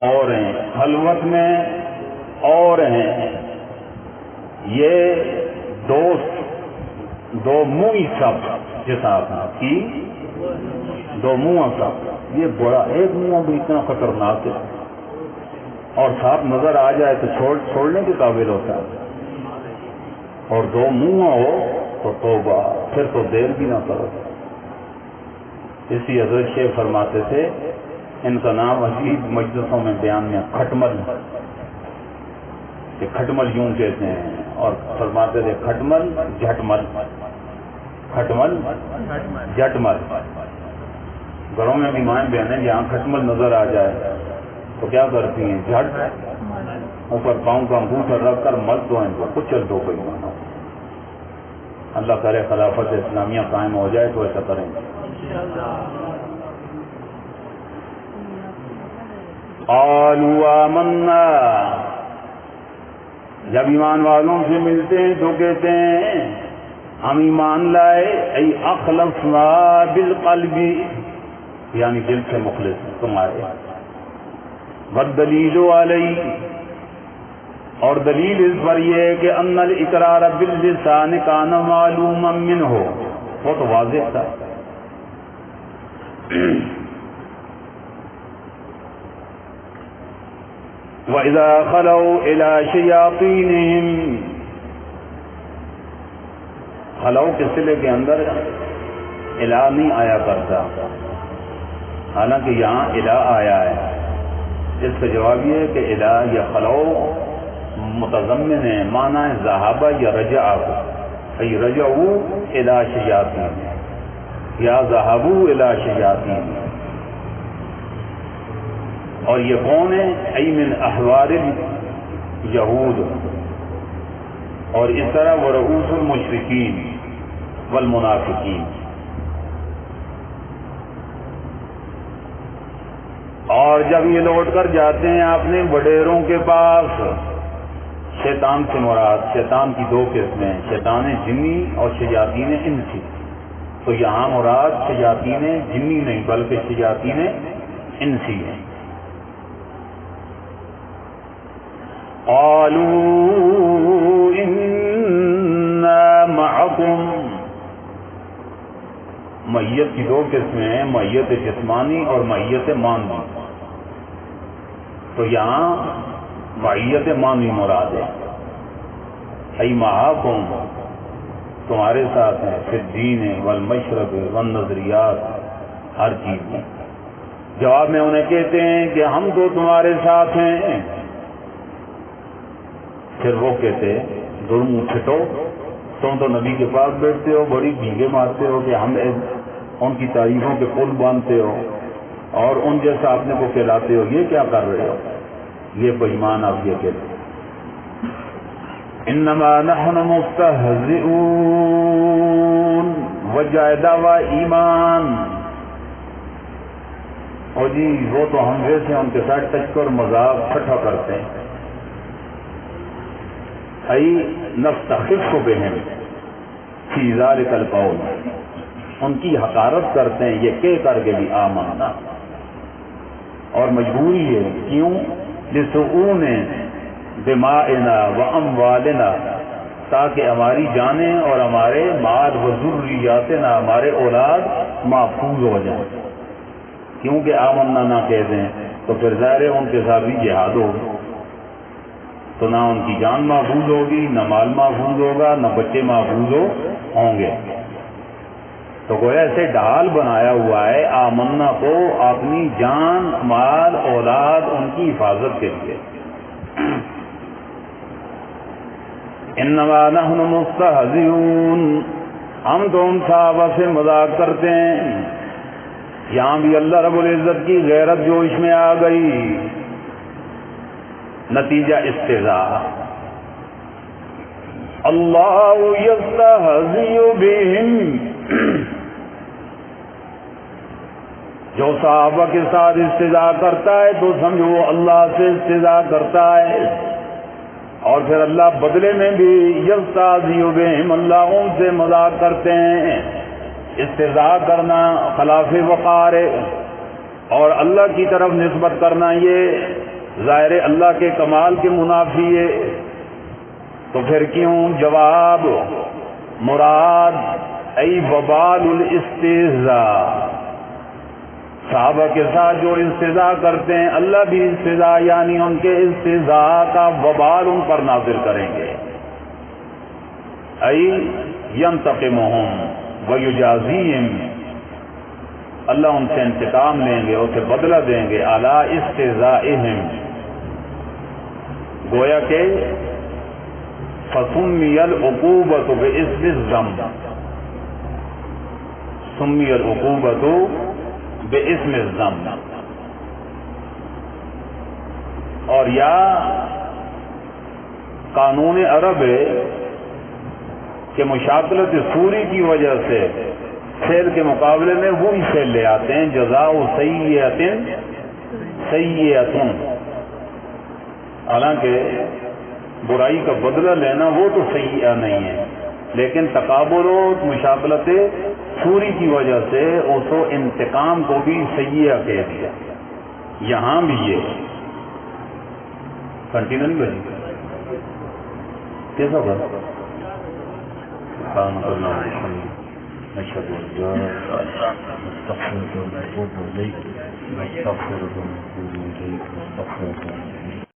اور ہیں، خلوت میں اور ہیں، یہ دوست دو منہ سب جیسا کی دو منہ سب، یہ بڑا ایک منہ بھی اتنا خطرناک ہے، اور ساتھ نظر آ جائے تو چھوڑنے کے قابل ہوتا ہے، اور دو منہ ہو تو توبہ، پھر تو دیر بھی نہ کرو۔ اسی حضرت شیخ فرماتے تھے، ان کا نام عجیب مجلسوں میں بیان میں کھٹمل، کہ کھٹمل یوں کہتے ہیں، اور فرماتے تھے کھٹمل جھٹمل، کھٹمل جھٹمل۔ گھروں میں بھی مائیں بہنیں جہاں کھٹمل نظر آ جائے تو کیا کرتی ہیں، جھٹ اوپر پاؤں کا انگوٹھا رکھ کر مل دو ان کو، کچل دو کوئی مانو۔ اللہ کرے خلافت اسلامیہ قائم ہو جائے تو ایسا کریں گے۔ قالوا آمنا، جب ایمان والوں سے ملتے ہیں تو کہتے ہیں ہم ایمان لائے، ای اخلصنا بالقلب، یعنی دل سے مخلص تمہارے، والدلیل علی، اور دلیل اس پر یہ ہے کہ ان الاقرار باللسان کان معلوما منہ، وہ تو واضح تھا۔ وَإِذَا خَلَوْا إِلَى شَيَاطِينِهِمْ، خلو کے صلے کے اندر الہ نہیں آیا کرتا، حالانکہ یہاں الہ آیا ہے۔ اس کا جواب یہ ہے کہ الہ یا خلو متضمن ہے، معنی ہے ذہابہ یا رجع، ای رجعوا الی شیاطین یا ذہبوا الی شیاطین، اور یہ کون ہے، ای من احوار یہود، اور اس طرح وہ رؤوس المشرکین والمنافقین۔ اور جب یہ لوٹ کر جاتے ہیں اپنے وڈیروں کے پاس، شیطان سے مراد، شیطان کی دو قسمیں، شیطان جنی اور شیاطین انسی، تو یہاں مراد شیاطین جنی نہیں بلکہ شیاطین انسی ہیں۔ قالوا انا معکم، معیت کی دو قسمیں ہیں، معیت جسمانی اور معیت معنوی، تو یہاں معیت معنوی مراد ہے، ای معکم، تمہارے ساتھ ہیں، فی الدین والمشرب والنظریات، ہر چیز میں۔ جواب میں انہیں کہتے ہیں کہ ہم تو تمہارے ساتھ ہیں، پھر وہ کہتے دور منہ پھٹو، تم تو نبی کے پاس بیٹھتے ہو، بڑی بھینگے مارتے ہو کہ ہم ان کی تعریفوں کے پل باندھتے ہو اور ان جیسا اپنے کو کہلاتے ہو، یہ کیا کر رہے ہو؟ یہ بے ایمان آپ یہ کہتے ہیں۔ انما نحن مستہزئون، وجہ دعوی ایمان، اور جی وہ تو ہم ویسے ان کے ساتھ ٹچ کر مذاق ٹھٹھا کرتے ہیں، ای نستخف بہم فی ذلک القول، ان کی حقارت کرتے ہیں یہ کہہ کر کے بھی آمنا، اور مجبوری ہے، کیوں؟ لسعون دمائنا و اموالنا، تاکہ ہماری جانیں اور ہمارے مال و ذریاتنا، ہمارے اولاد محفوظ ہو جائیں، کیونکہ آمنا نہ کہہ دیں تو پھر ظاہر ہے ان کے ساتھ بھی جہاد ہوگی، تو نہ ان کی جان محفوظ ہوگی، نہ مال محفوظ ہوگا، نہ بچے محفوظ ہوں گے۔ تو گویا ایسے ڈھال بنایا ہوا ہے آمنا کو اپنی جان، مال، اولاد، ان کی حفاظت کے لیے۔ انما نحن مستہزئون، ہم تو ان صحابہ سے مذاق کرتے ہیں۔ یہاں بھی اللہ رب العزت کی غیرت جوش میں آ گئی، نتیجہ استہزاء۔ اللہ یستہزئ بہم، جو صحابہ کے ساتھ استہزاء کرتا ہے تو سمجھو وہ اللہ سے استہزاء کرتا ہے، اور پھر اللہ بدلے میں بھی یستہزئ بہم، اللہ ان سے مذاق کرتے ہیں۔ استہزاء کرنا خلاف وقار ہے، اور اللہ کی طرف نسبت کرنا یہ ظاہر اللہ کے کمال کے منافی ہے، تو پھر کیوں؟ جواب مراد ای وبال الاستہزاء، صحابہ کے ساتھ جو استہزاء کرتے ہیں اللہ بھی استہزاء یعنی ان کے استہزاء کا وبال ان پر نازل کریں گے. ای ینتقمہم ویجازیہم، اللہ ان سے انتقام لیں گے، اسے بدلہ دیں گے. علی استہزائہم، گویا کہ فسمی العقوبۃ باسم الذنب، سمی العقوبۃ باسم الذنب. اور یا قانون عرب ہے کہ مشاکلت سوری کی وجہ سے فعل کے مقابلے میں وہی فعل لے آتے ہیں، جزاء سیئۃ سیئۃ. حالانکہ برائی کا بدلہ لینا وہ تو سیئہ نہیں ہے، لیکن تقابل و مشاکلت سوری کی وجہ سے اس انتقام کو بھی سیئہ کہہ دیا. یہاں بھی یہ کنٹینیو نہیں بھائی کیسا ہوگا؟ سبحانك اللهم وبحمدك نشهد ان لا اله الا انت نستغفرك ونتوب اليك نستغفرك ونتوب اليك نستغفرك.